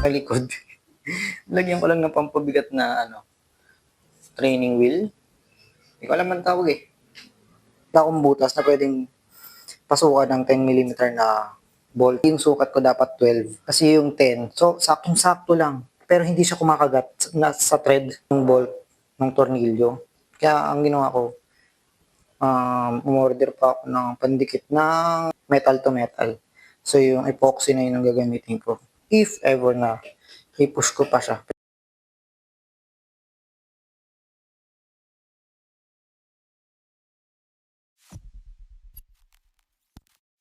kalikod. Lagyan ko lang ng pampabigat na training wheel. Hindi ko alam ang tawag eh. Wala akong butas na pwedeng pasukan ng 10mm na bolt. Yung sukat ko dapat 12. Kasi yung 10, so saktong-sakto lang. Pero hindi siya kumakagat sa thread ng bolt ng tornilyo. Kaya ang ginawa ko, umorder pa ako ng pandikit ng metal to metal. So yung epoxy na yun ang gagamitin ko. If ever na i-push ko pa siya.